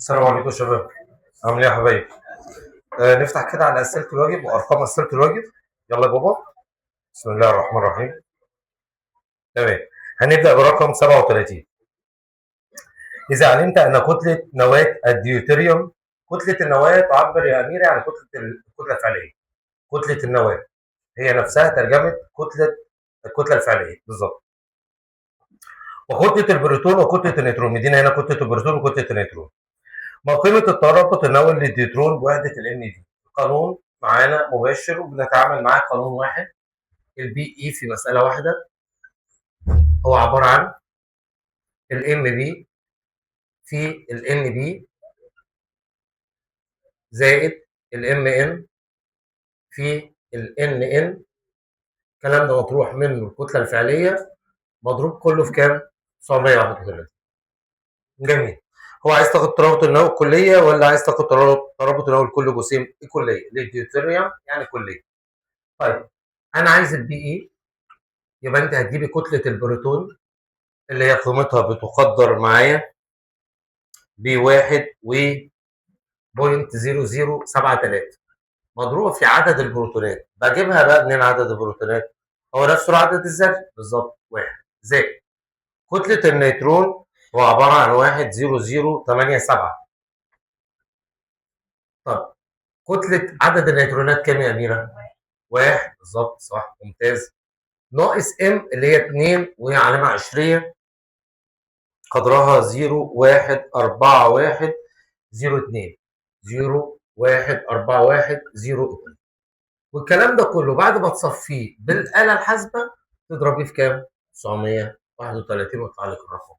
السلام عليكم يا شباب، عامل ايه يا حبايبي؟ نفتح كده على اسئله الواجب وارقام اسئله الواجب. يلا يا بابا. بسم الله الرحمن الرحيم. تمام. هنبدا برقم 37. اذا علمت ان كتله نواه الديوتيريوم، كتله النواه تعبر يا اميري عن الكتله الفعليه. كتله النواه هي نفسها ترجمه الكتله الفعليه بالظبط. وكتله البروتون وكتله النيوترون، مدينا هنا كتله البروتون وكتله النيوترون. ما قيمة الترابط النووي للديوترون بوحدة ال N دي؟ قانون معانا مباشر وبنتعامل معاه قانون واحد. البي اي في مسألة واحدة هو عبارة عن الام بي في الان بي زائد الام ان في الان ان. الكلام ده مطروح منه الكتلة الفعلية مضروب كله في كام؟ 931. جميل. هو عايز تاخد ترابط النووي الكلية ولا عايز تاخد ترابط النووي لكل جسيم؟ الكلية للديوتيريوم يعني كلية. طيب انا عايز البي اي، يبقى انت هتجيبي كتلة البروتون اللي هي قيمتها بتقدر معايا بواحد و 0.0073 مضروبة في عدد البروتونات. بجيبها بقى منين عدد البروتونات؟ هو نفسه عدد الذري بالظبط واحد زائد كتلة النيوترون هو عبارة عن 1.0087. طب كتلة عدد النيوترونات كام يا أميرة؟ واحد بالظبط صح ممتاز. ناقص ام اللي هي 2 وهي علامة عشرية قدرها 0.14102 0.14102. والكلام ده كله بعد ما تصفيه بالآلة الحاسبة تضربيه في كام؟ 931 وتطلع لك الرقم.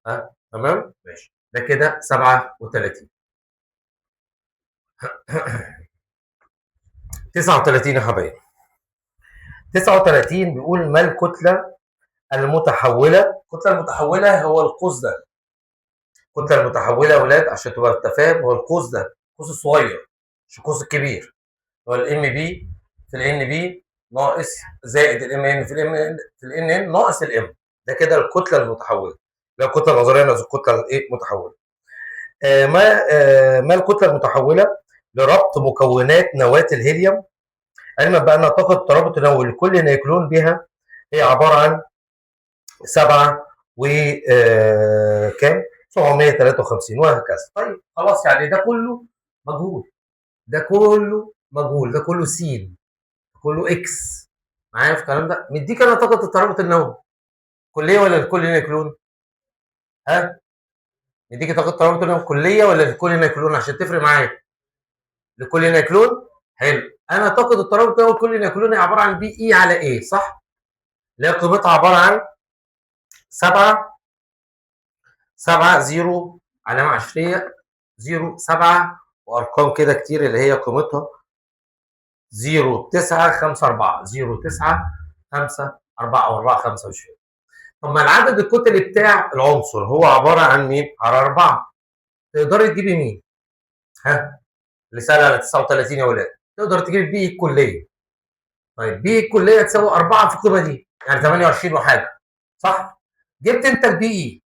ها تمام؟ ماشي. ده كده 37. 39 يا حبايبي. 39 بيقول ما الكتلة المتحولة؟ الكتلة المتحولة هو القوس ده. الكتلة المتحولة يا ولاد عشان تبقى انت فاهم هو القوس ده، القوس الصغير مش القوس الكبير. هو الام بي في الان بي ناقص زائد الام ان في الام ان في الان ان ناقص الام. ده كده الكتله المتحوله. لو الكتله النظريه ناقص الكتله الايه متحوله. ما الكتله المتحوله لربط مكونات نواه الهيليوم، علما بان طاقه الترابط النووي لكل نيوكلون بها هي عباره عن 7 و كام 753 وهكذا. طيب خلاص يعني ده كله مجهول، ده كله مجهول، ده كله سين، كله اكس. معايا في الكلام ده؟ مديك انا طاقه الترابط النووي كليه ولا لكل نيوكلون؟ ها؟ مديك طاقه الترابط النووي كليه ولا لكل نيوكلون عشان تفرق معايا؟ لكل نيوكلون. حلو. انا طاقه الترابط النووي لكل نيوكلون هي عباره عن بي اي على ايه صح؟ اللي هي قيمتها عباره عن 7 0 علامه عشريه 0 7 وارقام كده كتير اللي هي قيمتها 0.954 0.954 او 425. طب ما العدد الكتلي بتاع العنصر هو عباره عن مين؟ على 4. تقدري تجيبي مين؟ ها؟ اللي سال على 39 يا ولاد. تقدر تجيبي بي الكليه. طيب بي الكليه تساوي 4 في القيمه دي يعني 28 وحاجه صح؟ جبت انت البي اي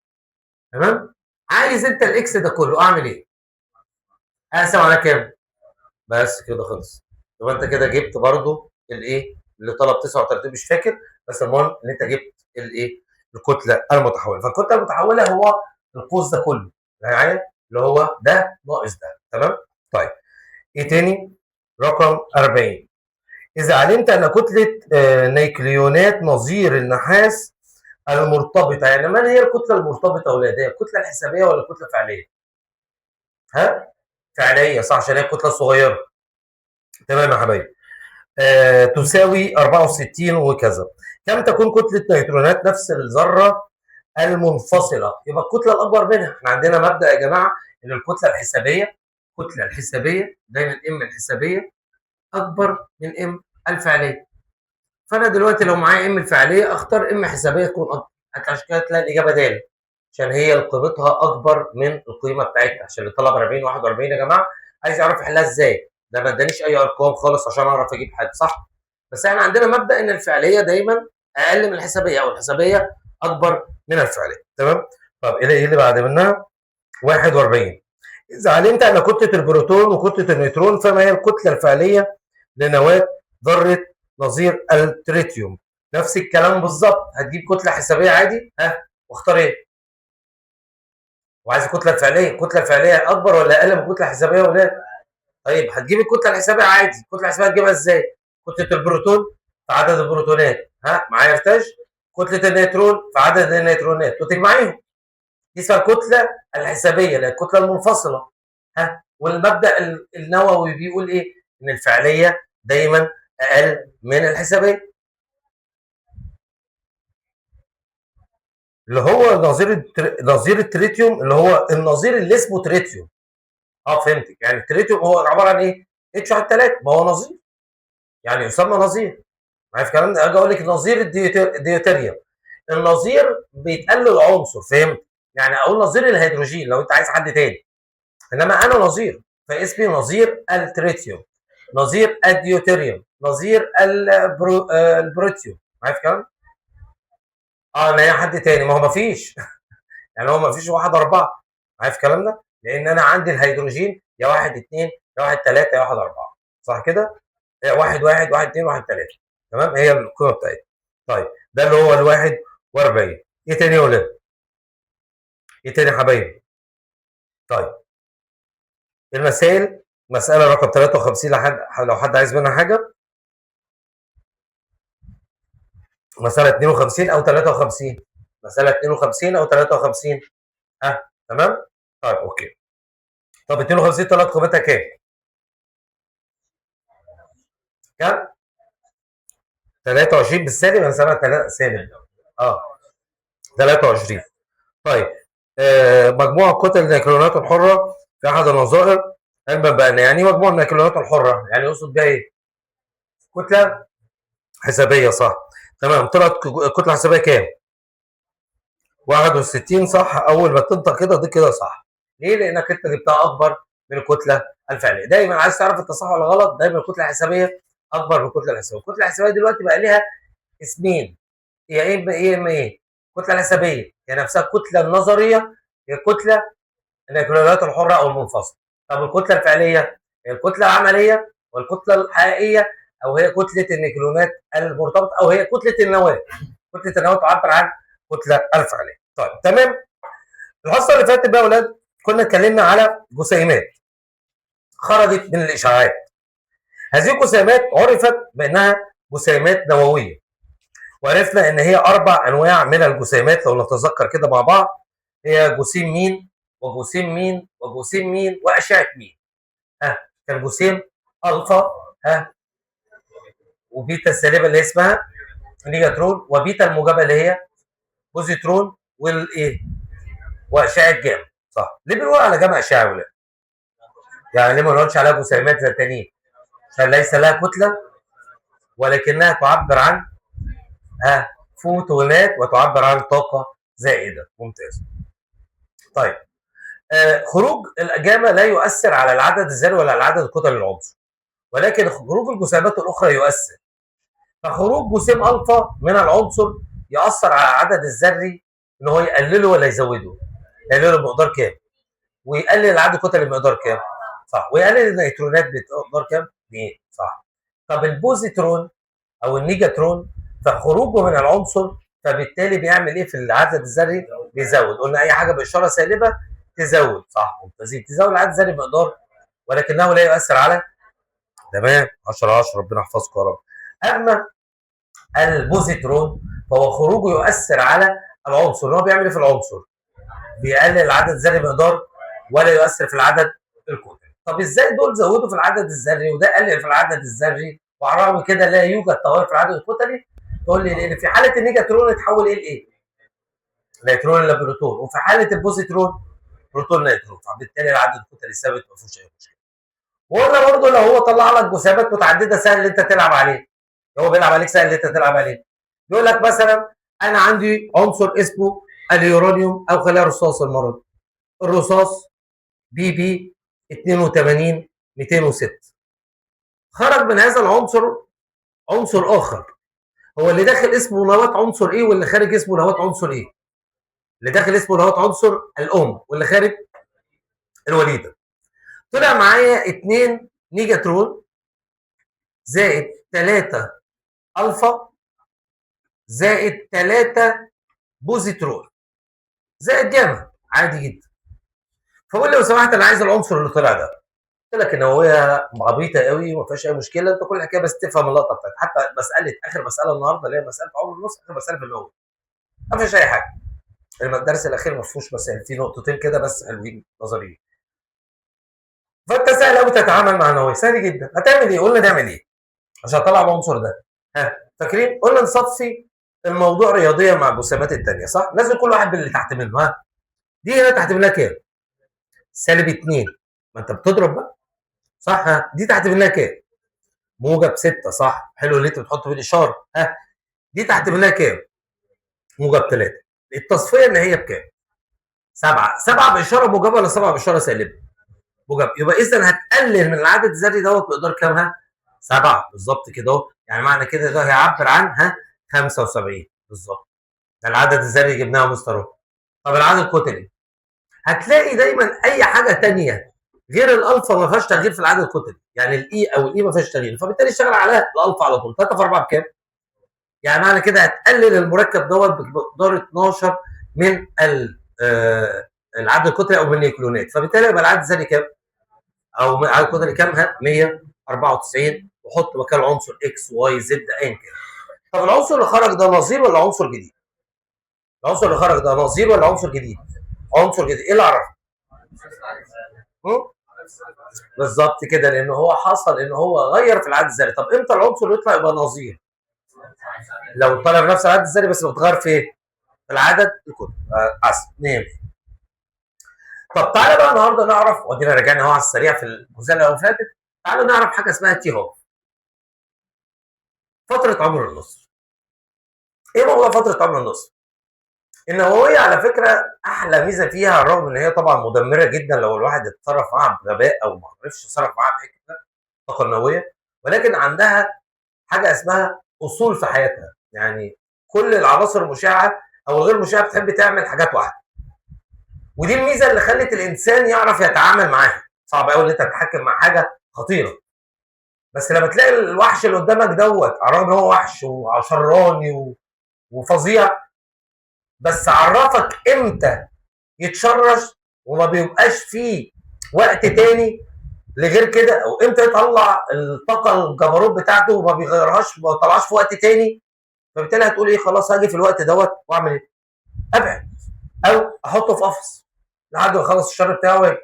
تمام؟ عايز انت الاكس ده كله اعمل ايه؟ اقسم على كام؟ بس كده خلص. يبقى انت كده جبت برضو الايه؟ اللي طلب 39 مش فاكر، بس المهم ان انت جبت الايه؟ الكتله المتحوله. فالكتله المتحوله هو القوس ده كله يعني اللي هو ده ناقص ده. تمام؟ طيب ايه تاني؟ رقم 40. اذا علمت ان كتله نيكليونات نظير النحاس المرتبطه، يعني من هي الكتله المرتبطه يا اولاد؟ هي الكتله الحسابيه ولا الكتله الفعليه؟ ها؟ فعليه صح عشان هي الكتله الصغيره. تمام يا حبايبي. تساوي 64 وكذا. كم تكون كتلة نيوترونات نفس الذرة المنفصلة؟ يبقى الكتلة الأكبر منها. احنا عندنا مبدأ يا جماعة إن الكتلة الحسابية دايما ام الحسابية أكبر من ام الفعلية. فأنا دلوقتي لو معايا ام الفعلية أختار ام حسابية تكون أكبر. عشان كده تلاقي الإجابة د عشان هي قيمتها أكبر من القيمة بتاعتها. عشان اللي طلب 40 41 يا جماعة عايز يعرف يحلها إزاي. ده ما ادانيش اي ارقام خالص عشان اعرف اجيب حاجه صح. بس احنا عندنا مبدا ان الفعليه دايما اقل من الحسابيه او الحسابيه اكبر من الفعليه. تمام. طب ايه اللي بعد منها؟ 41. إذا علمت أن كتلة البروتون وكتلة النيوترون فما هي الكتلة الفعلية لنواة ذرة نظير التريتيوم؟ نفس الكلام بالظبط، هتجيب كتلة حسابية عادي واختار ايه؟ وعايز الكتلة الفعلية، الكتلة الفعلية أكبر ولا أقل من الكتلة الحسابية ولا إيه؟ طيب هتجيب الكتلة الحسابية عادي، الكتلة الحسابية هتجيبها ازاي؟ كتلة البروتون في عدد البروتونات، معايا يا فتاش؟ كتلة النيوترون في عدد النيوترونات وتجمعيهم. دي اسمها الكتلة الحسابية اللي هي الكتلة المنفصلة. والمبدأ النووي بيقول ايه؟ ان الفعلية دايما أقل من الحسابية. اللي هو نظير التريتيوم، اللي هو النظير اللي اسمه تريتيوم. فهمتك، يعني التريتيوم هو عبارة عن ايه؟ اتش على 3، ما هو نظير، يعني يسمى نظير. معايا في الكلام ده؟ اجي اقول لك نظير الديوتيريوم، النظير بيتقلل عنصر، فهمت؟ يعني اقول نظير الهيدروجين لو انت عايز حد تاني، انما انا نظير فاسمي نظير التريتيوم، نظير الديوتيريوم، نظير البروتيوم. معايا في الكلام؟ ان هي حد تاني، ما هو مفيش يعني هو مفيش واحد اربعه. معايا في الكلام ده؟ لان انا عندي الهيدروجين يا واحد اثنين يا واحد ثلاثه يا واحد اربعه، صح كده؟ واحد واحد واحد اثنين واحد ثلاثه، تمام؟ هي القيمه بتاعتها. طيب ده اللي هو ال 41. ايه تاني يا ولاد؟ ايه تاني يا حبايبي؟ طيب المسائل، مسألة رقم 53 لو حد عايز منها حاجة. مسألة 52 أو 53؟ مسألة 52 أو 53؟ تمام؟ طيب أوكي. طب 52 طلعت قيمتها كام؟ كام؟ 23 بالسالب، أنا سامع 3 سالب. 23. طيب مجموع كتل النيوكليونات الحرة في أحد النظائر علما بأن يعني مجموع النيوكليونات الحرة يعني يقصد بيها إيه؟ كتلة حسابية، صح؟ تمام. طلعت كتلة حسابية كام؟ 61، صح. أول ما تنطق كده دي كده صح. ليه؟ لأنك أنت جبتها أكبر من الكتلة الفعلية. دايما عايز تعرف أنت صح ولا غلط، دايما الكتلة الحسابية أكبر من الكتلة الحسابية. الكتلة الحسابية دلوقتي بقى ليها اسمين، هي إيه؟ الكتلة الحسابية هي نفسها الكتلة النظرية، هي الكتلة النيوكليونات الحرة أو المنفصلة. طب الكتلة الفعلية هي الكتلة العملية والكتلة الحقيقية، أو هي كتلة النيوكليونات المرتبطة، أو هي كتلة النواة. كتلة النواة تعبر عن الكتلة الفعلية. طيب تمام. الحصة اللي فاتت بقى يا أولاد كنا اتكلمنا على جسيمات خرجت من الإشعاعات. هذه الجسيمات عرفت بأنها جسيمات نووية، وعرفنا إن هي 4 أنواع من الجسيمات لو نتذكر كده مع بعض. هي جسيم مين وجسيم مين وجسيم مين وأشعة مين. كان جسيم ألفا وبيتا السالبة اللي اسمها نيجاترون، وبيتا الموجبة اللي هي بوزيترون، والايه؟ واشعه جاما. صح. ليه بنقول على جاما اشعه يا ولاد؟ يعني ليه ما نقولش عليها جسيمات زي التانيين؟ عشان ليس لها كتله ولكنها تعبر عن فوتونات وتعبر عن طاقه زائده. ممتاز. طيب خروج الجاما لا يؤثر على العدد الذري ولا على عدد كتل العنصر، ولكن خروج الجسيمات الاخرى يؤثر. فخروج جسيم الفا من العنصر يأثر على العدد الذري ان هو يقلله ولا يزوده؟ يقلله بمقدار كام؟ ويقلل العدد الكتلي بمقدار كام؟ صح. ويقلل النيوترونات بمقدار كام؟ 2. صح. طب البوزيترون او النيجاترون فخروجه من العنصر فبالتالي بيعمل ايه في العدد الذري؟ بيزود. قلنا اي حاجه باشاره سالبه تزود، صح. ممتازين. تزود العدد الذري بمقدار ولكنه لا يؤثر على. تمام. 10/10. ربنا يحفظكم يا رب. اما البوزيترون فهو خروجه يؤثر على العنصر. هو بيعمل ايه في العنصر؟ بيقلل العدد الذري بمقدار ولا يؤثر في العدد الكتلي. طب ازاي دول زودوا في العدد الذري وده قلل في العدد الذري وعلى الرغم كده لا يوجد تغير في العدد الكتلي؟ تقول لي لان في حاله النيجاترون يتحول ايه لايه؟ نيوترون الى بروتون، وفي حاله البوزيترون بروتون نيوترون، فبالتالي العدد الكتلي ثابت ما فيهوش اي مشكله. وقلنا برضه لو هو طلع لك جسيمات متعدده سهل ان انت تلعب عليه، هو بيلعب عليك سهل ان انت تلعب عليه. يقول لك مثلا انا عندي عنصر اسمه اليورانيوم او خلايا رصاص المرض. الرصاص بي 82 206. خرج من هذا العنصر عنصر اخر، هو اللي داخل اسمه نواة عنصر ايه واللي خارج اسمه نواة عنصر ايه؟ اللي داخل اسمه نواة عنصر الام واللي خارج الوليده. طلع معايا 2 نيجاترون زائد 3 الفا زائد 3 بوزيترون زائد جاما، عادي جدا. فقول لي لو سمحت انا عايز العنصر اللي طلع ده. قلت لك النوويه عبيطه قوي وما فيهاش اي مشكله، انت كل الحكايه بس تفهم اللقطه بتاعتها. حتى مساله اخر مساله النهارده اللي هي مساله عمر النص، اخر مساله في النووي ما فيهاش اي حاجه. الدرس الاخير ما فيهوش مسائل، في نقطتين كده بس حلوين نظريين. فانت سهل قوي تتعامل مع النوويه، سهل جدا. هتعمل ايه؟ قلنا نعمل ايه عشان اطلع العنصر ده؟ ها فاكرين؟ قلنا نصفي الموضوع رياضيا مع الجسيمات الثانيه، صح؟ لازم كل واحد باللي تحت منه. ها دي هنا تحت منها كام؟ -2. ما انت بتضرب بقى، صح؟ ها دي تحت منها كام؟ -6، صح؟ حلو اللي انت بتحط فيه الاشاره. ها دي تحت منها كام؟ -3. التصفيه ان هي بكام؟ 7. 7 باشاره موجبه ولا 7 باشاره سالبه؟ موجبه. يبقى اذا هتقلل من العدد الذري دوت بمقدار كام؟ ها 7 بالظبط كده اهو. يعني معنى كده ده هيعبر عن 75 بالظبط. ده العدد الذري جبناه يا مستر اهو. طب العدد الكتلي هتلاقي دايما اي حاجه ثانيه غير الالفا ما فيهاش تغيير في العدد الكتلي، يعني الاي او الاي ما فيهاش تغيير، فبالتالي اشتغل على الالفا على طول. 3 في 4 بكام؟ يعني معنى كده هتقلل المركب دوت بمقدار 12 من العدد الكتلي او من النيوكليونات، فبالتالي يبقى العدد الذري كام؟ او العدد الكتلي كام؟ 194. وحط مكان العنصر اكس واي زد ايا كان. طب العنصر اللي خرج ده نظير ولا عنصر جديد؟ العنصر اللي خرج ده نظير ولا عنصر جديد؟ عنصر جديد. ايه اللي عرفه؟ بالظبط كده، لان هو حصل ان هو غير في العدد الذري. طب امتى العنصر يطلع يبقى نظير؟ لو طلع بنفس العدد الذري بس بتغير في ايه؟ في العدد الكتلي. اسف. طب تعالى بقى النهارده نعرف، ودينا رجعنا اهو على السريع في الجزئيه اللي فاتت. تعالوا نعرف حاجه اسمها تي هوف، فتره عمر النصر. ايه موضوع فتره عمر النصر؟ النوويه على فكره احلى ميزه فيها، رغم ان هي طبعا مدمره جدا لو الواحد اتصرف معاها بغباء او ما عرفش يتصرف معاها بحكمه، الطاقه النوويه، ولكن عندها حاجه اسمها اصول في حياتها. يعني كل العناصر المشعه او الغير مشعه بتحب تعمل حاجات واحده، ودي الميزه اللي خلت الانسان يعرف يتعامل معاها. صعب قوي ان انت تتحكم مع حاجه خطيره، بس لما تلاقي الوحش اللي قدامك دوت على الرغم ان هو وحش وعشراني وفظيع، بس عرفك امتى يتشرش وما بيبقاش فيه وقت تاني لغير كده، او امتى يطلع الطاقه الجبروت بتاعته وما بيغيرهاش، ما طلعش في وقت تاني. فبالتالي هتقول ايه؟ خلاص هاجي في الوقت دوت واعمل ايه؟ ابعد او احطه في قفص لحد ما يخلص الشر بتاعه.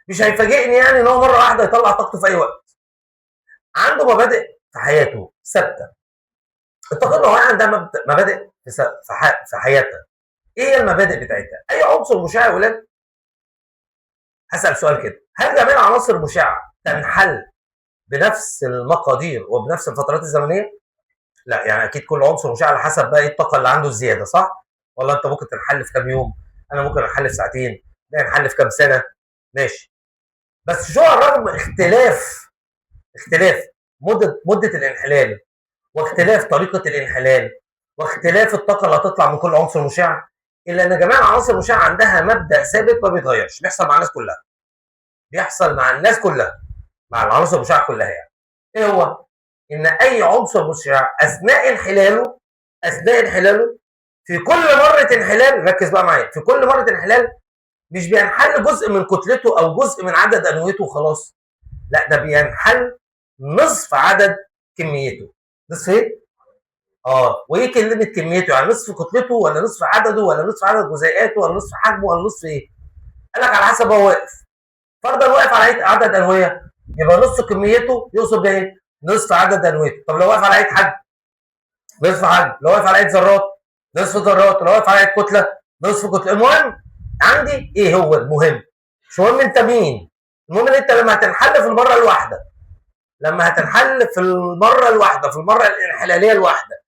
مش هيفاجئني يعني ان هو مره واحده يطلع طاقته في اي وقت. عنده مبادئ في حياته ثابته. الطاقه النوويه عندها مبادئ في حياتها. ايه هي المبادئ بتاعتها؟ اي عنصر مشع يا ولاد، هسال سؤال كده، هل جميع العناصر المشعه تنحل بنفس المقادير وبنفس الفترات الزمنيه؟ لا، يعني اكيد كل عنصر مشع على حسب بقى ايه الطاقه اللي عنده الزياده، صح؟ ولا انت ممكن تنحل في كام يوم، انا ممكن انحل في ساعتين، ده نحل في كام سنه، ماشي. بس شو على الرغم اختلاف مده الانحلال، واختلاف طريقه الانحلال، واختلاف الطاقه اللي هتطلع من كل عنصر مشع، الا ان جميع العناصر المشعه عندها مبدا ثابت ما بيتغيرش، بيحصل مع الناس كلها. بيحصل مع الناس كلها، مع العناصر المشعه كلها يعني. ايه هو؟ ان اي عنصر مشع اثناء انحلاله في كل مره انحلال، ركز بقى معايا، في كل مره انحلال مش بينحل جزء من كتلته او جزء من عدد انويته وخلاص، لا ده بينحل نصف عدد كميته. نصف ايه؟ وايه كلمه كميته؟ يعني نصف كتلته ولا نصف عدده ولا نصف عدد جزيئاته ولا نصف حجمه ولا نصف ايه؟ قال لك على حسب هو واقف. فرضا واقف على هيئه عدد انويه، يبقى نص كميته يوصل بايه؟ نصف عدد انويته. طب لو واقف على هيئه حجم، نصف حجم. لو واقف على هيئه ذرات، نصف ذرات. لو واقف على هيئه كتله، نصف كتله. المهم عندي ايه هو المهم؟ مش مهم انت مين، المهم ان انت لما هتنحل في المره الواحده، في المره الانحلاليه الواحده،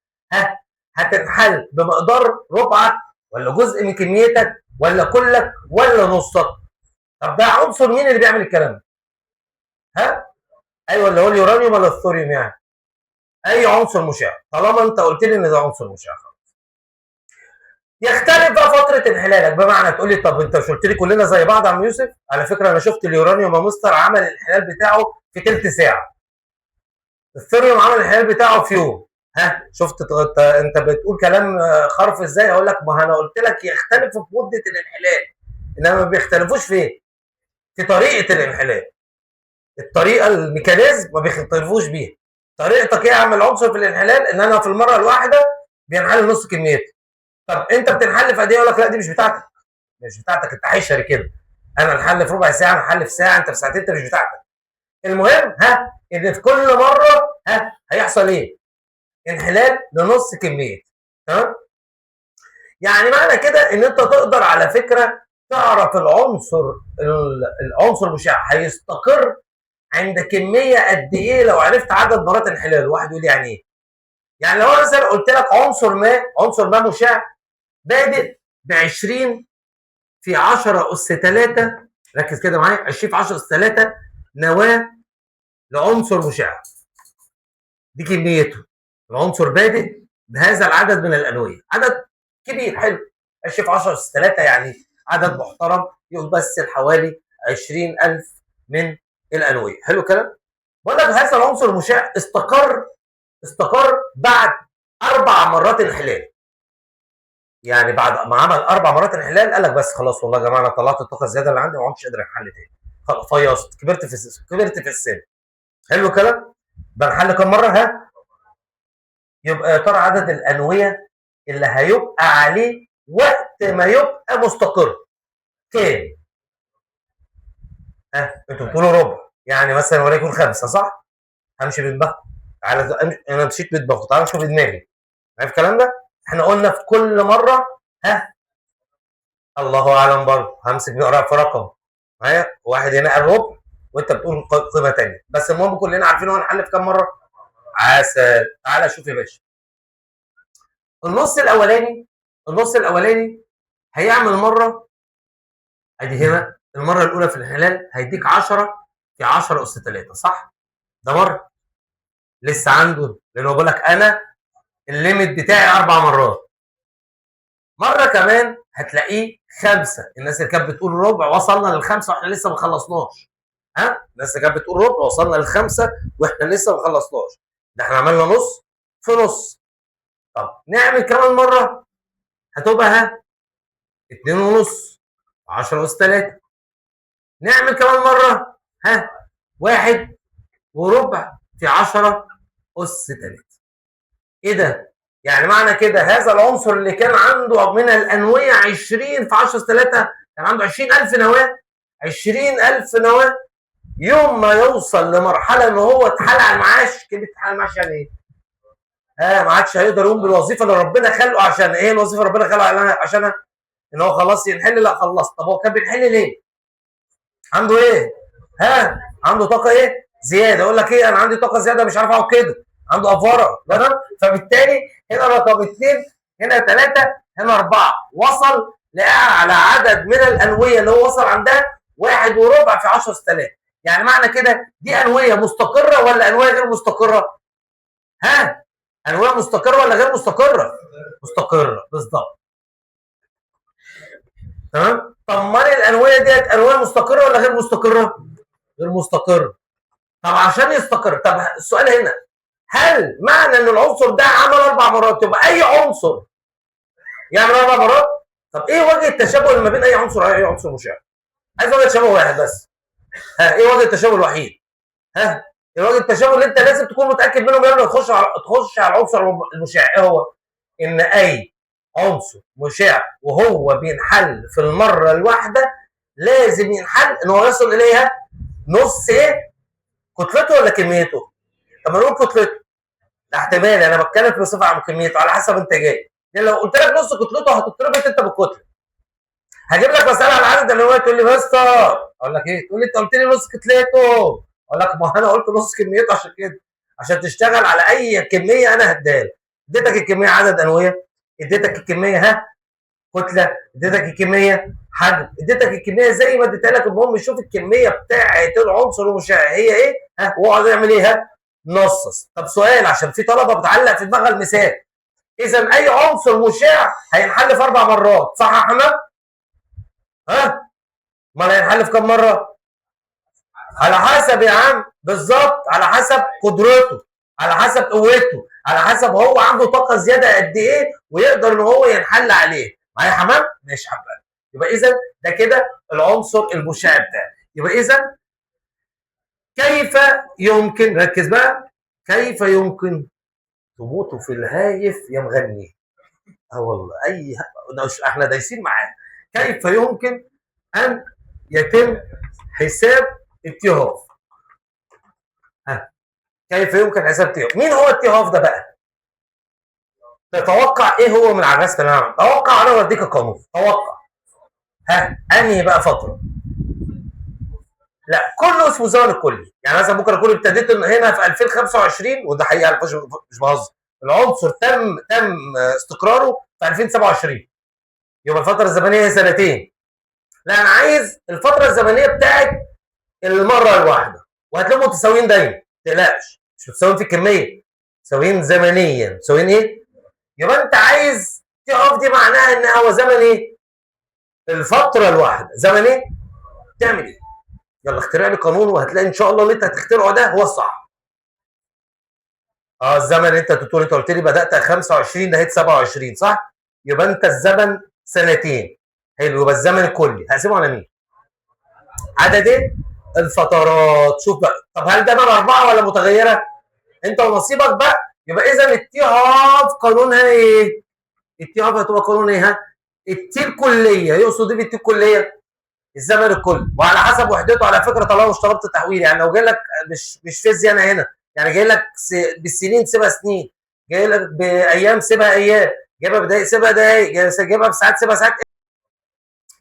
هتنحل بمقدار ربعك ولا جزء من كميتك ولا كلك ولا نصك؟ طب ده عنصر مين اللي بيعمل الكلام ده؟ ايوه، اللي هو اليورانيوم ولا الثوريوم يعني؟ اي عنصر مشع، طالما انت قلت لي ان ده عنصر مشع. يختلف بقى فتره انحلالك، بمعنى تقول لي طب انت مش قلت لي كلنا زي بعض يا عم يوسف؟ على فكره انا شفت اليورانيوم يا مستر عمل الانحلال بتاعه في ثلث ساعه، الثوريوم عمل الانحلال بتاعه في يوم. ها شفت انت بتقول كلام خرف ازاي؟ اقول لك ما انا قلت لك يختلفوا في مده الانحلال، انما ما بيختلفوش في ايه؟ في طريقه الانحلال. الطريقه الميكانيزم ما بيختلفوش بيها. طريقتك ايه يا عم العنصر في الانحلال؟ ان انا في المره الواحده بينحل نص كميته. طب انت بتنحل في قد ايه؟ اقول لك لا دي مش بتاعتك، مش بتاعتك، انت حشري كده. انا انحل في ربع ساعه، انا انحل في ساعه، انت في ساعتين، انت مش بتاعتك. المهم ان في كل مره هيحصل ايه؟ انحلال لنص كميه. تمام؟ يعني معنى كده ان انت تقدر على فكره تعرف العنصر المشع هيستقر عند كميه قد ايه لو عرفت عدد مرات انحلاله. واحد يقول يعني ايه؟ يعني لو انا مثلا قلت لك عنصر ما مشع بادئ ب 20 في 10 اس 3، ركز كده معايا، 20 في 10 اس 3 نواه لعنصر مشع. دي كميته. العنصر بادئ بهذا العدد من الانويه، عدد كبير حلو. 20 في 10 اس 3 يعني عدد محترم يمثل حوالي 20,000 من الانويه. حلو الكلام؟ بقول لك هذا العنصر المشع استقر بعد 4 مرات انحلال. يعني بعد ما عمل 4 مرات انحلال قال لك بس خلاص والله يا جماعه انا طلعت الطاقه الزياده اللي عندي وما عدتش قادر انحل تاني. خلاص فيصت، كبرت في السن. حلو الكلام؟ بنحل كم مره؟ يبقى يا ترى عدد الانويه اللي هيبقى عليه وقت ما يبقى مستقر كام؟ انتوا بتقولوا ربع، يعني مثلا وليكن 5 صح؟ همشي بدماغكم. انا مشيت بدماغكم، تعالوا شوفوا دماغي. عارف الكلام ده؟ احنا قلنا في كل مره الله اعلم برضه همسك بقرا في رقم معايا، واحد هنا قال ربع وانت بتقول قيمه ثانيه، بس المهم كلنا عارفين هو هنحل في كام مره. عسل. تعالى شوف يا باشا. النص الاولاني هيعمل مره، ادي هنا المره الاولى في الانحلال هيديك 10 في 10 اس 3 صح؟ ده مره لسه عنده، لان هو بيقول لك انا الليميت بتاعي 4 مرات. مره كمان هتلاقيه 5. الناس اللي كانت بتقول ربع وصلنا للخمسه واحنا لسه ما خلصناش. الناس اللي كانت بتقول ربع وصلنا للخمسه واحنا لسه ما خلصناش. ده احنا عملنا نص في نص. طب نعمل كمان مره هتبقى 2 ونص 10 اس 3. نعمل كمان مره 1 وربع في 10 اس 3. ايه ده؟ يعني معنى كده هذا العنصر اللي كان عنده من الانويه 20 في 10 اس 3 كان عنده 20,000 نواه. 20,000 نواه يوم ما يوصل لمرحله ان هو اتحال على المعاش. كلمه اتحال على المعاش يعني ايه؟ ما عادش هيقدر يقوم بالوظيفه اللي ربنا خلقه عشان ايه؟ الوظيفه اللي ربنا خلقه عشانها ان هو خلاص ينحل. لا خلص. طب هو كان بينحل ليه؟ عنده ايه؟ عنده طاقه ايه؟ زياده. يقول لك ايه؟ انا عندي طاقه زياده مش عارف اقعد كده. عنده افوره. فبالتالي هنا رقم 2، هنا 3، هنا 4. وصل لاعلى عدد من الانويه اللي هو وصل عندها 1 وربع في 10 اس 3. يعني معنى كده دي انويه مستقره ولا انويه غير مستقره؟ انويه مستقره ولا غير مستقره؟ مستقره بالظبط. تمام؟ طب امال الانويه ديت انويه مستقره ولا غير مستقره؟ غير مستقره. طب عشان يستقر، طب السؤال هنا هل معنى ان العنصر ده عمل 4 مرات يبقى اي عنصر يعمل 4 مرات؟ طب ايه وجه التشابه اللي ما بين اي عنصر واي عنصر مشع؟ عايز وجه تشابه واحد بس. ايه وجه التشابه الوحيد؟ ايه وجه التشابه اللي انت لازم تكون متاكد منه قبل ما تخش على العنصر المشع؟ ايه هو؟ ان اي عنصر مشع وهو بينحل في المره الواحده لازم ينحل ان هو يصل اليها نص ايه؟ كتلته ولا كميته؟ طب ما نقول كتلته. ده احتمال، انا بتكلم بصفه عن كميته على حسب انت جاي. يعني لو قلت لك نص كتلته هتتربط انت بالكتله. هجيب لك مساله على العدد اللي هو تقول لي مستر، اقول لك ايه؟ تقول لي انت قلت لي نص كتلته. اقول لك ما انا قلت نص كميته عشان كده، عشان تشتغل على اي كميه انا هديها لك. اديتك الكميه عدد انويه، اديتك الكميه كتله، اديتك الكميه حجم، اديتك الكميه زي ما اديتها لك. المهم شوف الكميه بتاعه العنصر ومشع هي ايه، واقعد اعمل ايه؟ نصص. طب سؤال، عشان في طلبه بتعلق في دماغها المثال، اذا اي عنصر مشع هينحل في 4 مرات، صح يا احمد؟ ها؟ امال هينحل في كم مره؟ على حسب يا عم، بالظبط، على حسب قدرته، على حسب قوته، على حسب هو عنده طاقه زياده قد ايه ويقدر ان هو ينحل عليه. معايا يا حمام؟ ماشي حبايبي. يبقى اذا ده كده العنصر المشع بتاعي. يبقى اذا كيف يمكن، ركز بقى، كيف يمكن تموتوا في الهايف يا مغني؟ اه والله احنا دايسين معاه. كيف يمكن ان يتم حساب التيهاف؟ ها، كيف يمكن حساب التيهاف؟ مين هو التيهاف ده بقى؟ تتوقع ايه هو من على الرسم اللي انا عملته؟ توقع، انا بديك قانون، توقع. ها، انهي بقى فتره؟ لا، كله اسمه زمن الكلي. يعني مثلا ممكن اكون ابتديت هنا في 2025، وده حقيقه مش بهزر، العنصر تم استقراره في 2027، يبقى الفتره الزمنيه هي سنتين. لا، انا عايز الفتره الزمنيه بتاعت المره الواحده، وهتلاقيهم متساويين دايما، ما تقلقش، مش متساويين في الكميه، متساويين زمنيا. متساويين ايه؟ يبقى انت عايز تقف، دي معناها ان هو زمن ايه؟ الفتره الواحده زمن ايه؟ تعمل ايه؟ يلا اخترع لي قانون، وهتلاقي ان شاء الله اللي انت هتخترعه ده هو الصح. الزمن اللي انت بتقول، انت قلت لي بدات 25 نهيت 27، صح؟ يبقى انت الزمن سنتين. حلو، يبقى الزمن الكلي هقسمه على مين؟ عدد ايه؟ الفترات. شوف بقى، طب هل ده بقى 4 ولا متغيره؟ انت ونصيبك بقى. يبقى اذا التي هاف قانونها ايه؟ التي هاف هتبقى قانون ايه؟ ها؟ التي الكليه. يقصد ايه بالتي الكليه؟ الزمن الكلي، وعلى حسب وحدته على فكره، طالما مش طلبت تحويل. يعني لو جاي لك مش فيزياء انا هنا، يعني جاي لك بالسنين سيبها سنين، جاي لك بايام سيبها ايام، جايبها بدقائق سيبها دقائق، جايبها بساعات سيبها ساعات،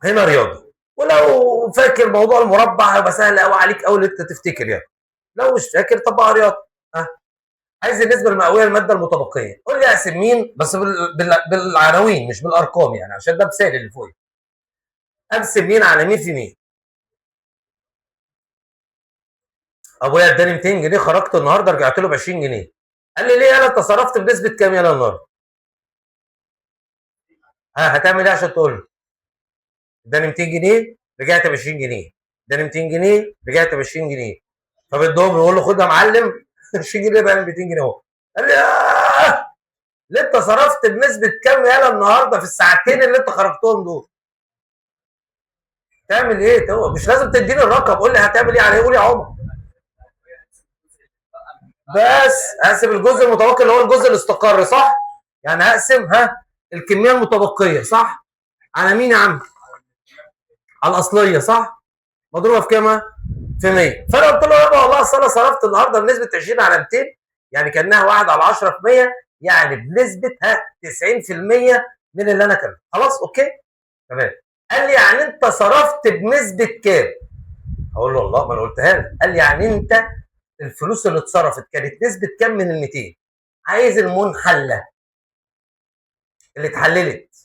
هنا رياضي. ولو فاكر موضوع المربع هيبقى سهل قوي عليك قوي انت تفتكر يعني. لو مش فاكر طبقها رياضي. ها، عايز النسبه المئويه للماده المتبقيه. قول لي اقسم مين، بس بالعناوين مش بالارقام، يعني عشان ده مثال اللي فوق. اقسم مين على مين في مين؟ ابويا اداني 200 جنيه، خرجت النهارده رجعت له ب 20 جنيه. قال لي ليه؟ انا انت صرفت بنسبه كام يالا النهارده؟ ها، هتعمل ايه عشان تقول له؟ اداني 200 جنيه رجعت ب 20 جنيه، اداني 200 جنيه رجعت ب 20 جنيه، فبدهم يقول له خد يا معلم 20 جنيه بقى 200 جنيه اهو. قال لي ليه انت صرفت بنسبه كام يالا النهارده في الساعتين اللي انت خرجتهم دول؟ تعمل ايه؟ مش لازم تديني الرقم، قول لي هتعمل ايه عليه، قول يا عمر. بس اقسم الجزء المتبقي اللي هو الجزء اللي استقر، صح؟ يعني هقسم الكميه المتبقيه، صح؟ على مين يا عم؟ على الاصليه، صح؟ مضروبه في كام؟ في 100. فانا قلت له يابا والله اصل انا صرفت النهارده بنسبه 20 على 200، يعني كانها 1 على 10 في 100، يعني بنسبه 90% من اللي انا كلمته. خلاص اوكي؟ تمام. قال لي يعني انت صرفت بنسبه كام؟ اقول له والله ما انا قلتها لك. قال لي يعني انت الفلوس اللي اتصرفت كانت نسبه كام من ال 200؟ عايز المنحله اللي اتحللت.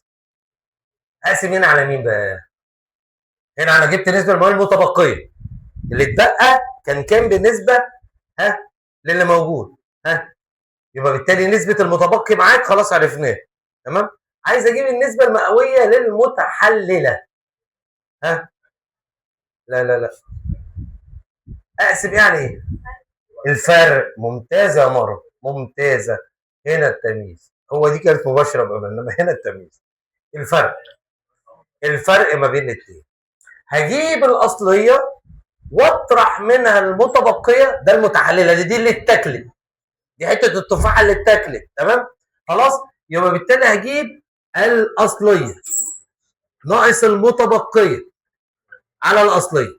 اقسم هنا على مين بقى؟ هنا انا جبت نسبه المواد المتبقيه، اللي اتبقى كان كام بالنسبه للي موجود. يبقى بالتالي نسبه المتبقي معاك خلاص عرفناه. تمام. عايز اجيب النسبه المئويه للمتحلله. لا لا لا، اقسم يعني ايه؟ الفرق. ممتازه يا مروه، ممتازه. هنا التمييز، هو دي كانت مباشره بقى، انما هنا التمييز. الفرق ما بين الاثنين. هجيب الاصليه واطرح منها المتبقيه، ده المتحلله، دي اللي اتاكلت، دي حته التفاحه اللي اتاكلت. تمام. خلاص. يبقى بالتالي هجيب الاصليه ناقص المتبقيه على الاصليه،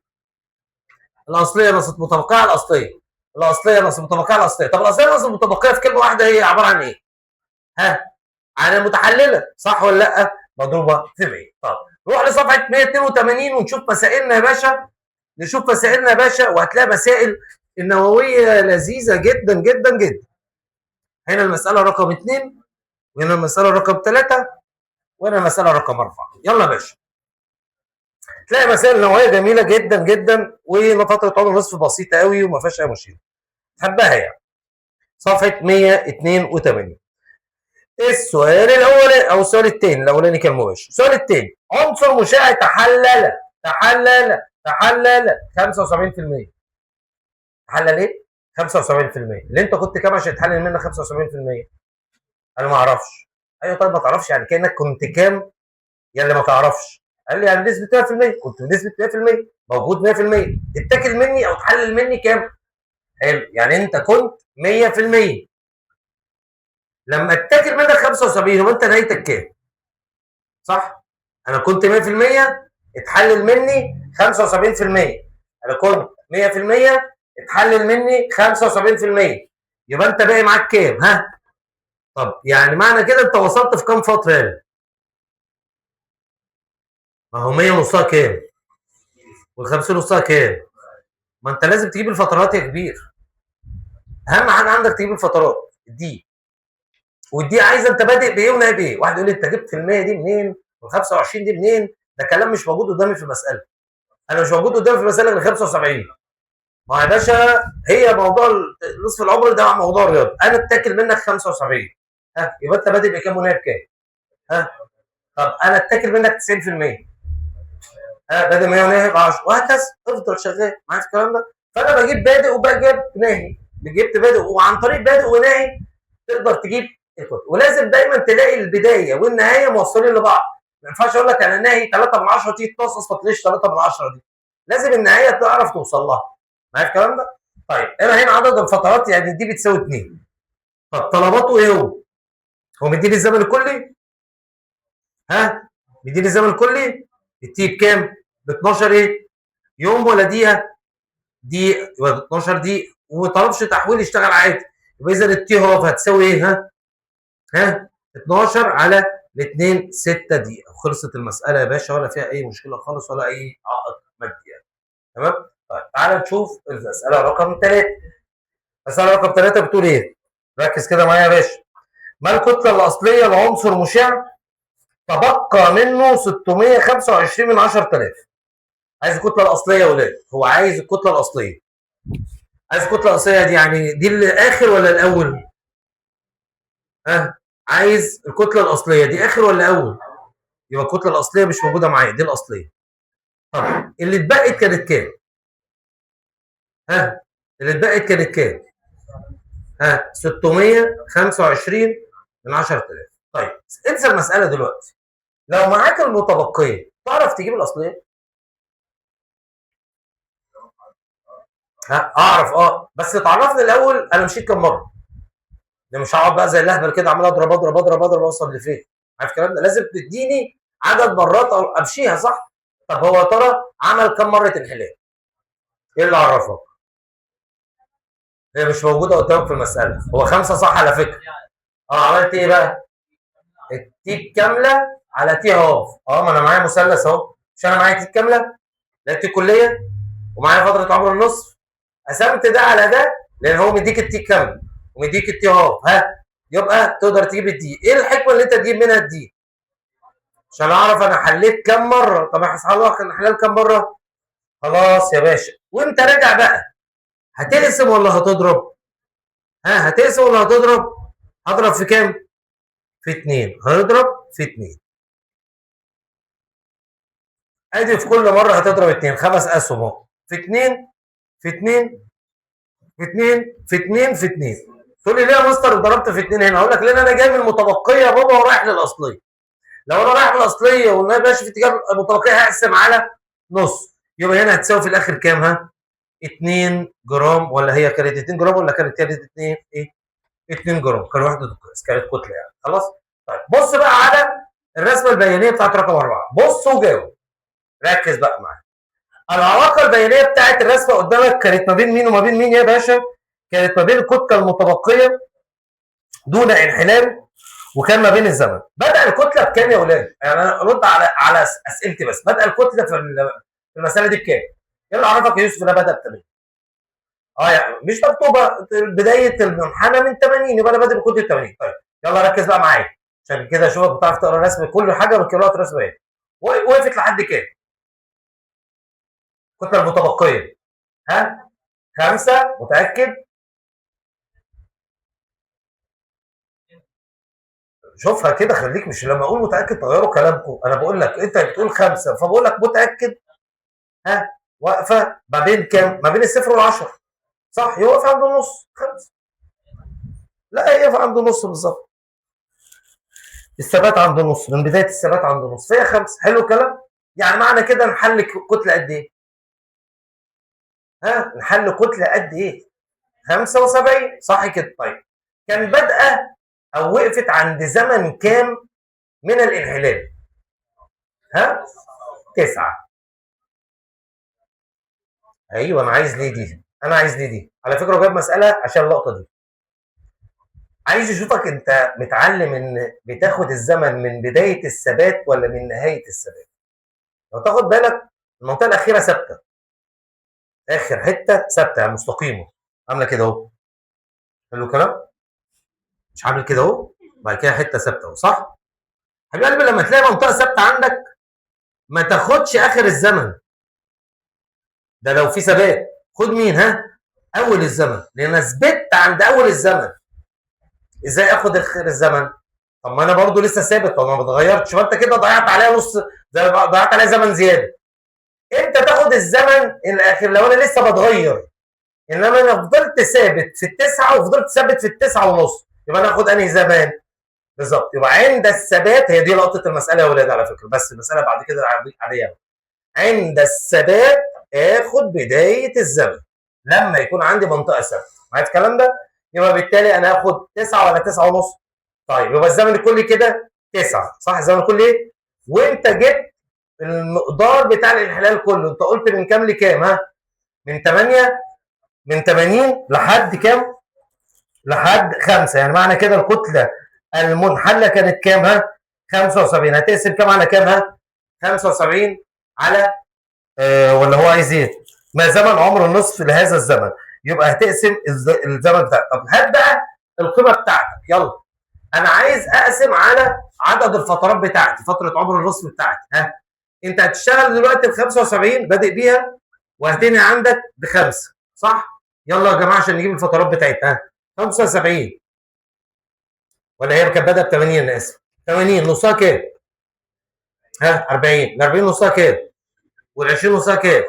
الاصليه ناقص المتبقيه على الاصليه، الاصليه ناقص المتبقيه على الاصليه. طب الاصليه ناقص المتبقيه في كلمه واحده هي عباره عن ايه؟ عن المتحلله، صح ولا لا؟ مضروبه في 100. طب نروح لصفحه 182 ونشوف مسائلنا يا باشا. نشوف مسائلنا يا باشا، وهتلاقي مسائل النوويه لذيذه جدا جدا جدا. هنا المساله رقم 2، وهنا المساله رقم 3، وهنا المساله رقم 4. يلا يا باشا. تلاقي مسائل نوويه جميله جدا جدا، وفتره عمر نصف بسيطه قوي وما فيهاش اي مشكله. تحبها يعني. صفحه 182. السؤال الاولاني او السؤال الثاني، الاولاني كان مباشر. السؤال الثاني، عنصر مشع تحلل 75%. تحلل ايه؟ 75%. اللي انت كنت كام عشان تحلل منك 75%؟ انا ما اعرفش. ايوه طيب ما تعرفش يعني كانك كنت كام يا اللي ما تعرفش؟ قال لي يعني بنسبه 100%. كنت بنسبه 100% موجود 100%. تتاكل مني او تحلل مني كام؟ حلو، يعني انت كنت 100%. لما اتاكل منك 75 يبقى انت نهايتك كام؟ صح؟ انا كنت 100% اتحلل مني 75%. انا كنت 100% اتحلل مني 75%. يبقى انت باقي معاك كام؟ ها؟ طب يعني معنى كده انت وصلت في كام فتره هنا؟ ما هو 100 نصها كام؟ وال50 نصها كام؟ ما انت لازم تجيب الفترات يا كبير. اهم حاجه عندك تجيب الفترات دي. ودي عايزه انت بادئ بايه ونهايه بايه. واحد يقول لي انت جبت ال 100 دي منين؟ وال 25 دي منين؟ ده كلام مش موجود قدامي في المساله. انا مش موجود قدامي في المساله غير 75. ما هو يا باشا هي موضوع نصف العمر ده موضوع رياضي. انا اتاكل منك 75. ها يبقى انت بادئ بكام ونهايه بكام؟ ها طب انا اتاكل منك 90%. ها بادئ 100 ونهايه ب 10 وهكذا. افضل شغال معايا في الكلام ده. فانا بجيب بادئ وبجيب ناهي. جبت بادئ وعن طريق بادئ وناهي تقدر تجيب الكتب. ولازم دايما تلاقي البدايه والنهايه موصلين لبعض. ما ينفعش اقول لك انا ناهي 3 من 10 تيجي تنصص ما تلاقيش 3 من 10 دي. لازم النهايه تعرف توصل لها. معايا الكلام ده؟ طيب انا هنا عدد الفترات يعني دي بتساوي 2. طب طلباته ايه هو؟ هو مديني الزمن الكلي؟ ها؟ مديني الزمن الكلي؟ التي بكام؟ ب 12 ايه؟ يوم ولا دقيقه؟ دقيقه. يبقى 12 دقيقه وما طلبش تحويل يشتغل عادي. يبقى اذا التي هاف هتساوي ايه؟ ها 12 على الاثنين 6 دقيقة وخلصت المسألة يا باشا. ولا فيها أي مشكلة خالص ولا أي عائق مادي يعني. تمام؟ طيب تعالى نشوف المسألة رقم 3. المسألة رقم 3 بتقول إيه؟ ركز كده معايا يا باشا. ما الكتلة الأصلية لعنصر مشع تبقى منه 625 من 10000؟ عايز الكتلة الأصلية يا ولاد. هو عايز الكتلة الأصلية. عايز الكتلة الأصلية دي يعني دي الآخر ولا الأول؟ ها؟ عايز الكتلة الأصلية دي آخر ولا أول؟ يبقى الكتله الاصليه مش موجوده معايا، دي الاصليه. طب اللي اتبقت كانت كام؟ ها اللي اتبقت كانت كام؟ 625 من 10000. طيب انسى المساله دلوقتي. لو معاك المتبقيه تعرف تجيب الاصليه؟ اعرف بس تعرفني الاول انا مشيت كام مره. ده مش هقعد بقى زي اللهبل كده عمال اضرب اضرب اضرب اضرب اوصل لفين. عارف الكلام ده؟ لازم تديني عدد مرات امشيها صح. طب هو يا ترى عمل كام مره انحلال؟ ايه اللي عرفك؟ هي مش موجوده قدامك في المساله. هو 5 صح على فكره. عملت ايه بقى؟ التيك كامله على تي هاف. ما انا معايا مثلث اهو. مش انا معايا تيك كامله؟ ده التيك كليه ومعايا فتره عمر النصف. قسمت ده على ده لان هو مديك التيك كامله ومديك التي هاف. يبقى تقدر تجيب الدي. ايه الحكمه اللي انت تجيب منها الدي؟ عشان اعرف انا حليت كام مره. طب هصحى الحلال كام مره؟ خلاص يا باشا. وانت راجع بقى هتقسم ولا هتضرب؟ هتقسم ولا هتضرب؟ هضرب في كام؟ في 2. هنضرب في 2. ادي في كل مره هتضرب 2. 5 اسهم اهو. في 2 في 2 في 2 في 2 في 2. تقول لي ليه يا مستر ضربت في 2 هنا؟ اقول لك لان انا جاي من المتبقيه يا بابا ورايح للاصليه. لو انا رايح للاصليه والنبي ماشي في اتجاه المتبقيه هقسم على نص. يبقى هنا هتساوي في الاخر كام؟ 2 جرام. ولا هي كانت 2 جرام ولا كانت 2 ايه؟ 2 جرام. كان وحده القياس كانت كتله يعني. خلاص. طيب بص بقى على الرسمه البيانيه بتاعت رقم 4. بص وجاوب. ركز بقى معايا. العلاقه البيانيه بتاعت الرسمه قدامك كانت ما بين مين وما بين مين يا باشا؟ كانت ما بين الكتله المتبقيه دون انحلال وكان ما بين الزمن. بدا الكتله بكام يا اولاد؟ يعني انا رد على اسئلتي بس. بدا الكتله في المساله دي بكام؟ ايه اللي عرفك يا يوسف انها بدا ب 80؟ يعني مش مكتوبه بدايه المنحنى من 80 يبقى انا بادئ بكتله 80. طيب يلا ركز بقى معايا عشان كده اشوفك بتعرف تقرا رسم كل حاجه بقراءه رسم ايه. وقفت لحد كام؟ الكتله المتبقيه 5 متاكد؟ شوفها كده، خليك مش لما اقول متاكد تغيروا كلامكم. انا بقول لك انت بتقول 5 فبقول لك متاكد. ها، واقفه ما بين كام؟ ما بين الصفر والعشرة، صح؟ هي واقفه عند النص 5. لا، هي واقفه عند النص بالظبط. الثبات عند النص، من بدايه الثبات عند النص، فهي 5. حلو الكلام. يعني معنى كده نحل كتله قد ايه؟ ها، نحل كتله قد ايه؟ 75، صح كده؟ طيب، كان بادئه او وقفت عند زمن كام من الانحلال؟ ها، 9. ايوه، انا عايز ليه دي؟ انا عايز ليه دي؟ على فكره هو جاب مساله عشان اللقطه دي. عايز يشوفك انت متعلم ان بتاخد الزمن من بدايه الثبات ولا من نهايه الثبات. لو تاخد بالك، المنطقه الاخيره ثابته، اخر حته ثابته يعني مستقيمه، عامله كده اهو. حلو الكلام. مش عامل كده اهو، بعد كده حته ثابته اهو، صح؟ حبيب قلبي، لما تلاقي منطقه ثابته عندك ما تاخدش اخر الزمن ده. لو في ثبات خد مين؟ ها، اول الزمن، لان انا ثبت عند اول الزمن. ازاي اخد اخر الزمن؟ طب ما انا برضو لسه ثابت، طب ما اتغيرتش، فانت كده ضيعت عليها نص، ضيعت عليها زمن زياده. امتى تاخد الزمن الاخر؟ لو انا لسه بتغير. انما انا فضلت ثابت في التسعه وفضلت ثابت في التسعه ونص، يبقى انا اخد انهي زمان؟ بالظبط، يبقى عند الثبات. هي دي لقطه المساله يا ولاد على فكره، بس المساله بعد كده عاديه. عند الثبات اخد بدايه الزمن لما يكون عندي منطقه ثابته. معايا الكلام ده؟ يبقى بالتالي انا اخد 9 ولا 9 ونص؟ طيب، يبقى الزمن الكلي كده 9، صح؟ الزمن الكلي ايه؟ وانت جبت المقدار بتاع الانحلال كله، انت قلت من كام لكام؟ ها، من 8، من 80 لحد كام؟ لحد 5. يعني معنى كده الكتله المنحله كانت كام؟ ها، 75. هتقسم كام على كام؟ ها، 75 على ولا هو عايز ايه؟ ما زمن عمر النصف لهذا الزمن. يبقى هتقسم الزمن بتاعك. طب هات بقى القيمه بتاعتك، يلا. انا عايز اقسم على عدد الفترات بتاعتي، فتره عمر النصف بتاعتي. ها، انت هتشتغل دلوقتي ب 75 بادئ بيها، وهتنهي عندك بخمسه، صح؟ يلا يا جماعه عشان نجيب الفترات بتاعتها. ها، 75 ولا هي كانت بادئه ب 80؟ انا اسف، 80 نصها كام؟ ها، 40. ال 40 نصها كام؟ وال 20 نصها كام؟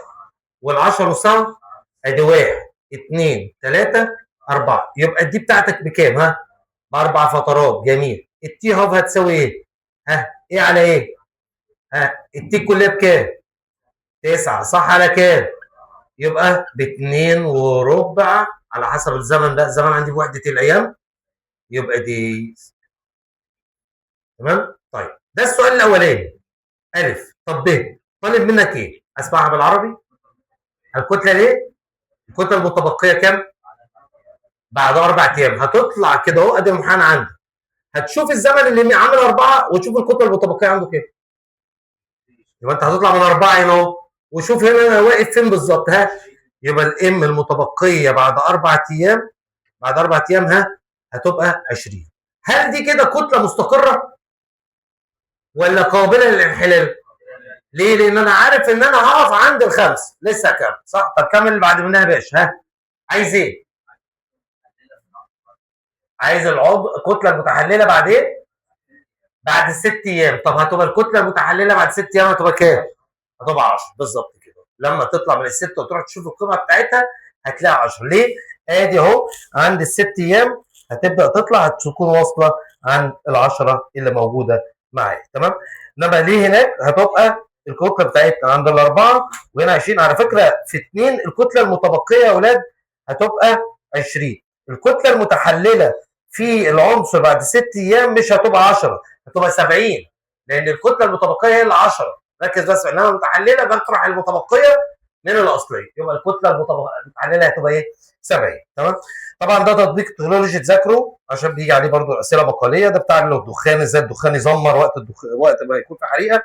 وال10 نصها؟ ادي 1 2 3 4. يبقى دي بتاعتك بكام؟ ها، باربع فترات. جميل. التي هاف هتساوي ايه؟ ها، ايه على ايه؟ ها، التي كلها بكام؟ 9، صح؟ على كام؟ يبقى ب2 وربع على حسب الزمن ده. الزمن عندي بوحده الايام، يبقى دي. تمام؟ طيب، ده السؤال الاولاني. الف. طب ب طالب منك ايه؟ اسمعها بالعربي. الكتله ليه؟ الكتله المتبقيه كام؟ بعد 4 ايام. هتطلع كده اهو، ادي الامتحان عندك. هتشوف الزمن اللي عامل 4 وتشوف الكتله المتبقيه عنده كام. يبقى انت هتطلع من 4 هنا اهو، وشوف هنا انا واقف فين بالظبط. ها، يبقى الام المتبقيه بعد 4 ايام، بعد 4 ايام، ها، هتبقى 20. هل دي كده كتله مستقره ولا قابله للانحلال؟ ليه؟ لان انا عارف ان انا هقف عند الخمس لسه كام، صح؟ طب كمل اللي بعد منها يا باشا. ها، عايز ايه؟ عايز العضو الكتله المتحلله بعد ايه؟ بعد ال6 ايام. طب هتبقى الكتله المتحلله بعد 6 ايام هتبقى كام؟ هتبقى 10 بالظبط كده. لما تطلع من الست وتروح تشوف القيمه بتاعتها هتلاقي 10. ليه؟ ادي اهو عند ال6 ايام هتبدا تطلع، هتكون واصله عند ال10 اللي موجوده معايا. تمام؟ انما ليه هناك هتبقى الكتله بتاعتنا عند ال4 وهنا 20. على فكره في 2 الكتله المتبقيه يا اولاد هتبقى 20. الكتله المتحلله في العنصر بعد 6 ايام مش هتبقى 10، هتبقى 70، لان الكتله المتبقيه هي اللي 10. ركز بس، انما المتحلله بطرح المتبقيه من الاصليه، يبقى الكتله المتحلله هتبقى ايه؟ 70. تمام؟ طبعا ده تطبيق تكنولوجي تذاكره عشان بيجي عليه برضو اسئله مقاليه. ده بتاع الدخان، ازاي الدخان يزمر وقت ما يكون في حريقه.